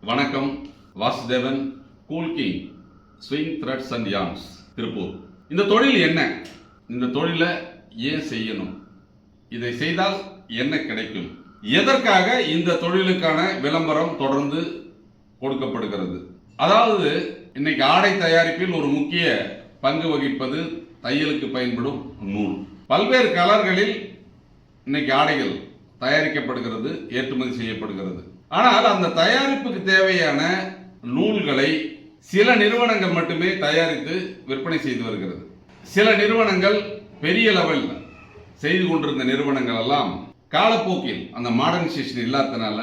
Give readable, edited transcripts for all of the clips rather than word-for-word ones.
வணக்கம். Vasudevan, cool king, swing threads and yarns, Tiruppur. இந்த தொழில் என்ன? இந்த தொழிலை ஏன் செய்யணும்? இதை செய்தால் என்ன கிடைக்கும்? எதற்காக இந்த தொழிலுக்கான விளம்பரம் தொடர்ந்து கொடுக்கப்படுகிறது? அதாவது இன்னைக்கு ஆடை தயாரிப்பில் ஒரு முக்கிய பங்கு வகிப்பது தையலுக்கு பயன்படும் நூல். பல்வேறு கலர்களில் இன்னைக்கு ஆடைகள் தயாரிக்கப்படுகிறது, ஏற்றுமதி செய்யப்படுகிறது. ஆனால் அந்த தயாரிப்புக்கு தேவையான நூல்களை சில நிறுவனங்கள் மட்டுமே தயாரித்து விற்பனை செய்து வருகிறது. சில நிறுவனங்கள் பெரிய லெவலில் செய்து கொண்டிருந்த நிறுவனங்கள் எல்லாம் காலப்போக்கில் அந்த மாடர்னைசேஷன் இல்லாதனால,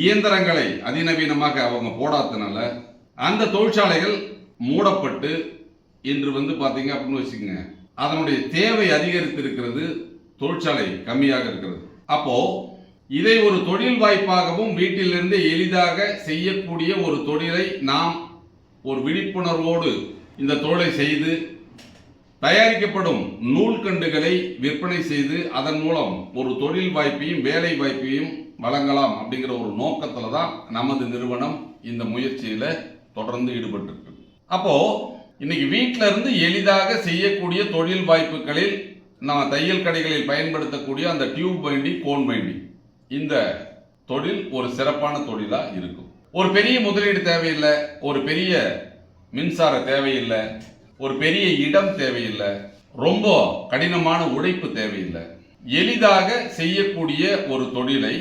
இயந்திரங்களை அதிநவீனமாக அவங்க போடாதனால அந்த தொழிற்சாலைகள் மூடப்பட்டு இன்று பார்த்தீங்க அப்படின்னு வச்சுக்கோங்க, அதனுடைய தேவை அதிகரித்து இருக்கிறது, தொழிற்சாலை கம்மியாக இருக்கிறது. அப்போ இதை ஒரு தொழில் வாய்ப்பாகவும் வீட்டிலிருந்து எளிதாக செய்யக்கூடிய ஒரு தொழிலை நாம் ஒரு விழிப்புணர்வோடு இந்த தொழிலை செய்து தயாரிக்கப்படும் நூல்கண்டுகளை விற்பனை செய்து அதன் மூலம் ஒரு தொழில் வாய்ப்பையும் வேலை வாய்ப்பையும் வழங்கலாம் அப்படிங்கிற ஒரு நோக்கத்துல தான் நமது நிறுவனம் இந்த முயற்சியில தொடர்ந்து ஈடுபட்டு. அப்போ இன்னைக்கு வீட்டில இருந்து எளிதாக செய்யக்கூடிய தொழில் வாய்ப்புகளில் நம்ம தையல் கடைகளில் பயன்படுத்தக்கூடிய அந்த டியூப் பைண்டிங், கோன் பைண்டிங், இந்த தொழில் ஒரு சிறப்பான தொழிலா இருக்கும். ஒரு பெரிய முதலீடு தேவையில்லை, ஒரு பெரிய மின்சார தேவையில்லை, ஒரு பெரிய இடம் தேவையில்லை, ரொம்ப கடினமான உழைப்பு தேவையில்லை. எளிதாக செய்யக்கூடிய ஒரு தொழிலை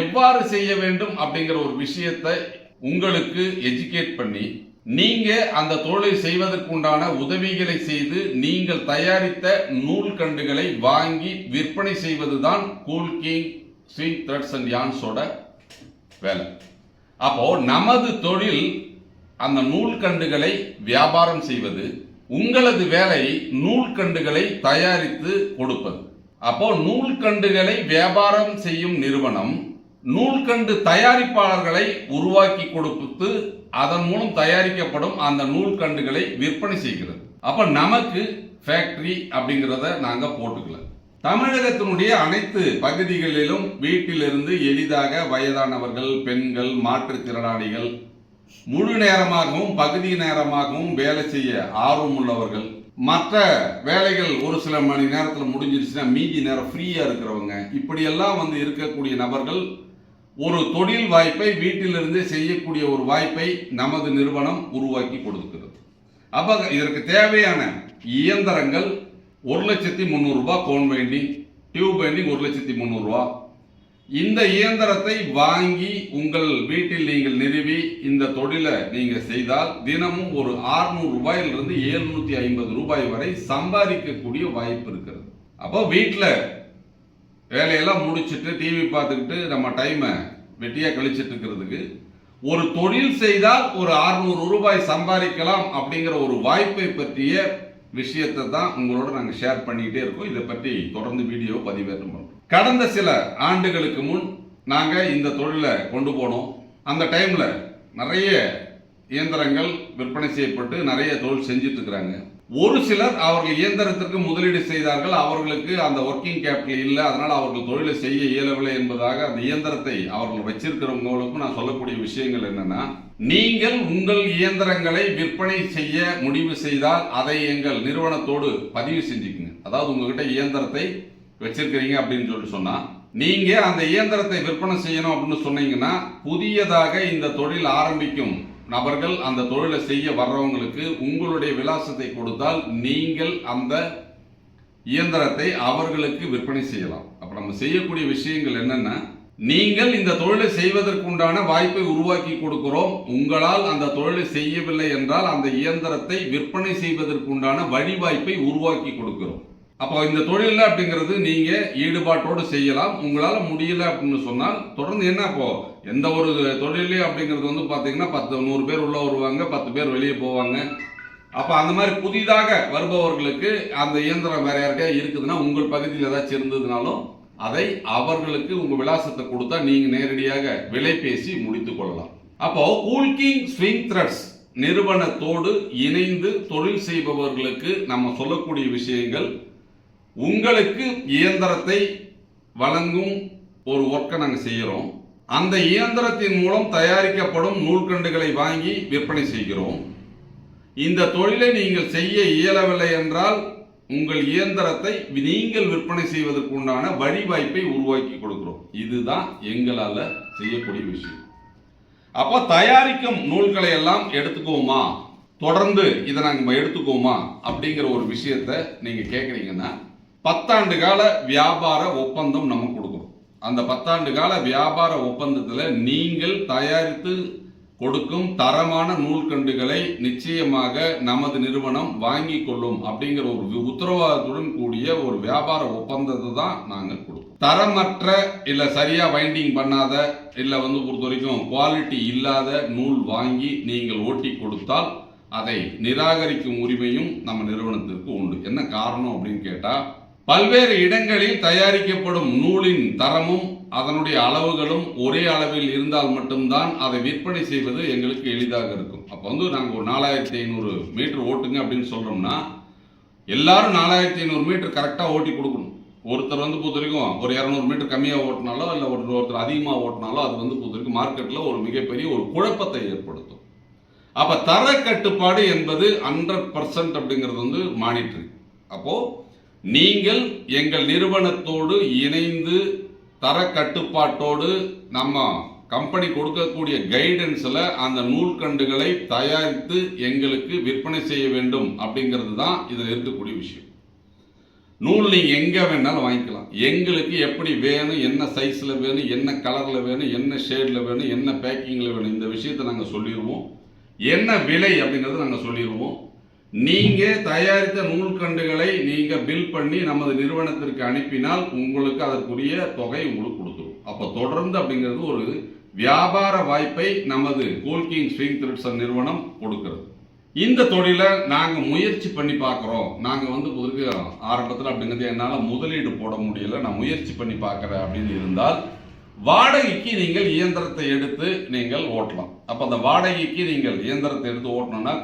எவ்வாறு செய்ய வேண்டும் அப்படிங்கிற ஒரு விஷயத்தை உங்களுக்கு எஜுகேட் பண்ணி நீங்க அந்த தொழிலை செய்வதற்குண்டான உதவிகளை செய்து நீங்கள் தயாரித்த நூல்கண்டுகளை வாங்கி விற்பனை செய்வதுதான் Cool king, swing threads and யார்ன்ஸோட வேலை. அப்போ நமது தொழில் அந்த நூல்கண்டுகளை வியாபாரம் செய்வது, உங்களது வேலை நூல்கண்டுகளை தயாரித்து கொடுப்பது. அப்போ நூல்கண்டுகளை வியாபாரம் செய்யும் நிறுவனம் நூல்கண்டு தயாரிப்பாளர்களை உருவாக்கி கொடுத்து அதன் மூலம் தயாரிக்கப்படும் அந்த நூல்கண்டுகளை விற்பனை செய்கிறது. அப்ப நமக்கு ஃபேக்டரி அப்படிங்கிறத நாங்க போட்டுக்கல. தமிழகத்தினுடைய அனைத்து பகுதிகளிலும் வீட்டிலிருந்து எளிதாக வயதானவர்கள், பெண்கள், மாற்றுத்திறனாளிகள், முழு நேரமாகவும் பகுதி நேரமாகவும் வேலை செய்ய ஆர்வம் உள்ளவர்கள், மற்ற வேலைகள் ஒரு சில மணி நேரத்தில் முடிஞ்சிருச்சுன்னா மீதி நேரம் ஃப்ரீயா இருக்கிறவங்க, இப்படியெல்லாம் இருக்கக்கூடிய நபர்கள் ஒரு தொழில் வாய்ப்பை வீட்டிலிருந்து செய்யக்கூடிய ஒரு வாய்ப்பை நமது நிறுவனம் உருவாக்கி கொடுக்கிறது. அப்ப இதற்கு தேவையான இயந்திரங்கள் 1,300,000 கோன் பைண்டிங், டியூப் பைண்டிங் 1,300,000. இந்த இயந்திரத்தை வாங்கி உங்கள் வீட்டில் நீங்கள் நிறுவி இந்த தொழிலை நீங்க செய்தால் தினமும் ஒரு 600 ரூபாயிலிருந்து 750 ரூபாய் வரை சம்பாதிக்கக்கூடிய வாய்ப்பு இருக்கிறது. அப்போ வீட்டில் வேலையெல்லாம் முடிச்சுட்டு டிவி பார்த்துக்கிட்டு நம்ம டைமை வெட்டியா கழிச்சிட்டு இருக்கிறதுக்கு ஒரு தொழில் செய்தால் ஒரு 600 ரூபாய் சம்பாதிக்கலாம் அப்படிங்கிற ஒரு வாய்ப்பை பற்றிய விஷயத்தை தான் உங்களோட நாங்கள் ஷேர் பண்ணிக்கிட்டே இருக்கோம். இதை பற்றி தொடர்ந்து வீடியோ பதிவேற்றம் பண்ணுறோம். கடந்த சில ஆண்டுகளுக்கு முன் நாங்கள் இந்த தொழிலை கொண்டு போனோம். அந்த டைமில் நிறைய இயந்திரங்கள் விற்பனை செய்யப்பட்டு நிறைய தொழில் செஞ்சுட்டு இருக்கிறாங்க. ஒரு சிலர் அவர்கள் இயந்திரத்திற்கு முதலீடு செய்தார்கள், அவர்களுக்கு அந்த ஒர்க்கிங் கேபிட்டல் இல்லை, அதனால அவர்கள் தொழிலை செய்ய இயலவில்லை என்பதாக அந்த இயந்திரத்தை அவர்கள் வச்சிருக்கிறவங்களுக்கும் நான் சொல்லக்கூடிய விஷயங்கள் என்னன்னா, நீங்கள் உங்கள் இயந்திரங்களை விற்பனை செய்ய முடிவு செய்தால் அதை எங்கள் நிறுவனத்தோடு பதிவு செஞ்சுக்குங்க. அதாவது உங்ககிட்ட இயந்திரத்தை வச்சிருக்கிறீங்க அப்படின்னு சொன்னா நீங்க அந்த இயந்திரத்தை விற்பனை செய்யணும் அப்படின்னு சொன்னீங்கன்னா புதியதாக இந்த தொழில் ஆரம்பிக்கும் நபர்கள் அந்த தொழிலை செய்ய வர்றவங்களுக்கு உங்களுடைய விலாசத்தை கொடுத்தால் நீங்கள் அந்த இயந்திரத்தை அவர்களுக்கு விற்பனை செய்யலாம். அப்ப நம்ம செய்யக்கூடிய விஷயங்கள் என்னன்னா, நீங்கள் இந்த தொழிலை செய்வதற்குண்டான வாய்ப்பை உருவாக்கி கொடுக்கிறோம். உங்களால் அந்த தொழிலை செய்யவில்லை என்றால் அந்த இயந்திரத்தை விற்பனை செய்வதற்குண்டான வழிவாய்ப்பை உருவாக்கி கொடுக்கிறோம். அப்போ இந்த தொழில் அப்படிங்கிறது நீங்க ஈடுபாட்டோடு செய்யலாம். உங்களால முடியல அப்படின்னு சொன்னால் தொடர்ந்து என்ன, அப்போ எந்த ஒரு தொழிலே அப்படிங்கிறது பாத்தீங்கன்னா 100 பேர் உள்ள வருவாங்க, 10 பேர் வெளியே போவாங்க. அப்ப அந்த மாதிரி புதிதாக வருபவர்களுக்கு அந்த இயந்திரம் வேற யாருக்கா இருக்குதுன்னா உங்கள் பகுதியில் ஏதாச்சும் இருந்ததுனாலும் அதை அவர்களுக்கு உங்க விலாசத்தை கொடுத்தா நீங்க நேரடியாக விலை பேசி முடித்துக் கொள்ளலாம். அப்போ கூல் கிங் ஸ்விங் த்ரெட்ஸ் நிறுவனத்தோடு இணைந்து தொழில் செய்பவர்களுக்கு நம்ம சொல்லக்கூடிய விஷயங்கள், உங்களுக்கு இயந்திரத்தை வழங்கும் ஒரு ஒர்க்கை நாங்கள் செய்கிறோம். அந்த இயந்திரத்தின் மூலம் தயாரிக்கப்படும் நூல்கண்டுகளை வாங்கி விற்பனை செய்கிறோம். இந்த தொழிலை நீங்கள் செய்ய இயலவில்லை என்றால் உங்கள் இயந்திரத்தை நீங்கள் விற்பனை செய்வதற்கு உண்டான வழிவாய்ப்பை உருவாக்கி கொடுக்கிறோம். இதுதான் எங்களால் செய்யக்கூடிய விஷயம். அப்போ தயாரிக்கும் நூல்களை எல்லாம் எடுத்துக்குவோமா, தொடர்ந்து இதை நாங்கள் எடுத்துக்குவோமா அப்படிங்கிற ஒரு விஷயத்தை நீங்கள் கேட்குறீங்கன்னா 10 ஆண்டு கால வியாபார ஒப்பந்தம் நம்ம கொடுக்குறோம். அந்த 10 ஆண்டு கால வியாபார ஒப்பந்தத்தில் நீங்கள் தயாரித்து கொடுக்கும் தரமான நூல்கண்டுகளை நிச்சயமாக நமது நிறுவனம் வாங்கி கொள்ளும் அப்படிங்கிற ஒரு உத்தரவாதத்துடன் கூடிய ஒரு வியாபார ஒப்பந்தத்தை தான் நாங்கள் கொடுப்போம். தரமற்ற இல்லை சரியா வைண்டிங் பண்ணாத இல்லை பொறுத்த வரைக்கும் குவாலிட்டி இல்லாத நூல் வாங்கி நீங்கள் ஓட்டி கொடுத்தால் அதை நிராகரிக்கும் உரிமையும் நம்ம நிறுவனத்திற்கு உண்டு. என்ன காரணம் அப்படின்னு கேட்டா, பல்வேறு இடங்களில் தயாரிக்கப்படும் நூலின் தரமும் அதனுடைய அளவுகளும் ஒரே அளவில் இருந்தால் மட்டும்தான் அதை விற்பனை செய்வது எங்களுக்கு எளிதாக இருக்கும். அப்போ நாங்கள் ஒரு 4500 மீட்டர் ஓட்டுங்க அப்படின்னு சொல்றோம்னா எல்லாரும் 4500 மீட்டர் கரெக்டாக ஓட்டி கொடுக்கணும். ஒருத்தர் பொறுத்த வரைக்கும் ஒரு 200 மீட்டர் கம்மியாக ஓட்டினாலோ இல்லை ஒருத்தர் அதிகமாக ஓட்டினாலோ அது பொறுத்த வரைக்கும் மார்க்கெட்டில் ஒரு மிகப்பெரிய ஒரு குழப்பத்தை ஏற்படுத்தும். அப்போ தர கட்டுப்பாடு என்பது 100% அப்படிங்கிறது மானிட்டரி. அப்போ நீங்கள் எங்கள் நிறுவனத்தோடு இணைந்து தர கட்டுப்பாட்டோடு நம்ம கம்பெனி கொடுக்கக்கூடிய கைடன்ஸில் அந்த நூல்கண்டுகளை தயாரித்து எங்களுக்கு விற்பனை செய்ய வேண்டும் அப்படிங்கிறது தான் இதில் இருக்கக்கூடிய விஷயம். நூல் நீங்கள் எங்கே வேணாலும் வாங்கிக்கலாம். எங்களுக்கு எப்படி வேணும், என்ன சைஸில் வேணும், என்ன கலரில் வேணும், என்ன ஷேடில் வேணும், என்ன பேக்கிங்கில் வேணும், இந்த விஷயத்தை நாங்கள் சொல்லிடுவோம். என்ன விலை அப்படிங்கிறத நாங்கள் சொல்லிடுவோம். நீங்கள் தயாரித்த நூல்கண்டுகளை நீங்கள் பில் பண்ணி நமது நிறுவனத்திற்கு அனுப்பினால் உங்களுக்கு அதற்குரிய தொகை உங்களுக்கு கொடுத்துரும். அப்போ தொடர்ந்து அப்படிங்கிறது ஒரு வியாபார வாய்ப்பை நமது கூல்கிங் ஸ்விங் த்ரெட்ஸ் நிறுவனம் கொடுக்கிறது. இந்த தொழிலை நாங்கள் முயற்சி பண்ணி பார்க்குறோம். நாங்கள் புதுக்கு ஆரம்பத்தில் அப்படிங்கிறது என்னால் முதலீடு போட முடியலை, நான் முயற்சி பண்ணி பார்க்குறேன் அப்படின்னு இருந்தால் வாடகைக்கு நீங்கள் இயந்திரத்தை எடுத்து நீங்கள் ஓட்டலாம். அப்போ அந்த வாடகைக்கு நீங்கள் இயந்திரத்தை எடுத்து ஓட்டணும்னா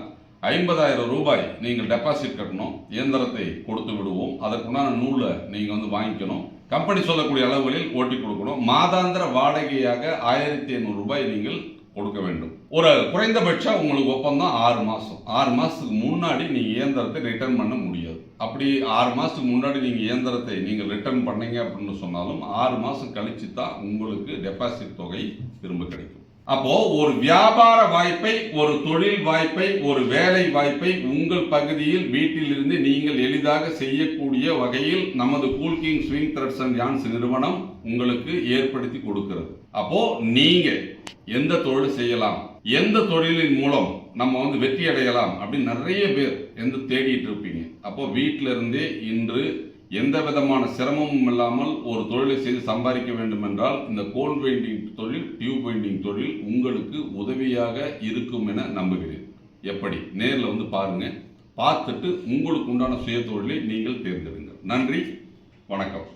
50,000 ரூபாய் நீங்கள் டெபாசிட் கட்டணும். இயந்திரத்தை கொடுத்து விடுவோம். அதற்குண்டான நூலை நீங்கள் வாங்கிக்கணும். கம்பெனி சொல்லக்கூடிய அளவுகளில் ஓட்டி கொடுக்கணும். மாதாந்திர வாடகையாக 1500 ரூபாய் நீங்கள் கொடுக்க வேண்டும். ஒரு குறைந்தபட்சம் உங்களுக்கு ஒப்பந்தம் 6 மாதம். 6 மாதத்துக்கு முன்னாடி நீங்கள் இயந்திரத்தை ரிட்டர்ன் பண்ண முடியாது. அப்படி 6 மாதத்துக்கு முன்னாடி நீங்கள் இயந்திரத்தை நீங்கள் ரிட்டர்ன் பண்ணீங்க அப்படின்னு சொன்னாலும் 6 மாதம் கழிச்சு தான் உங்களுக்கு டெபாசிட் தொகை திரும்ப கிடைக்கும். அப்போ ஒரு வியாபார வாய்ப்பை, ஒரு தொழில் வாய்ப்பை, ஒரு வேலை வாய்ப்பை உங்கள் பகுதியில் வீட்டிலிருந்து நீங்கள் எளிதாக செய்யக்கூடிய வகையில் நமது cool king swing threads and yarns நிறுவனம் உங்களுக்கு ஏற்படுத்தி கொடுக்கிறது. அப்போ நீங்க எந்த தொழில் செய்யலாம், எந்த தொழிலின் மூலம் நம்ம வெற்றி அடையலாம் அப்படின்னு நிறைய பேர் தேடிட்டு இருப்பீங்க. அப்போ வீட்டில இருந்தே இன்று எந்த விதமான சிரமமும் இல்லாமல் ஒரு தொழிலை செய்து சம்பாதிக்க வேண்டும் என்றால் இந்த கோன் பெயிண்டிங் தொழில், டியூப் பெயிண்டிங் தொழில் உங்களுக்கு உதவியாக இருக்கும் என நம்புகிறேன். எப்படி நேரில் பாருங்க, பார்த்துட்டு உங்களுக்கு உண்டான சுய தொழிலை நீங்கள் தேர்ந்தெடுங்கள். நன்றி, வணக்கம்.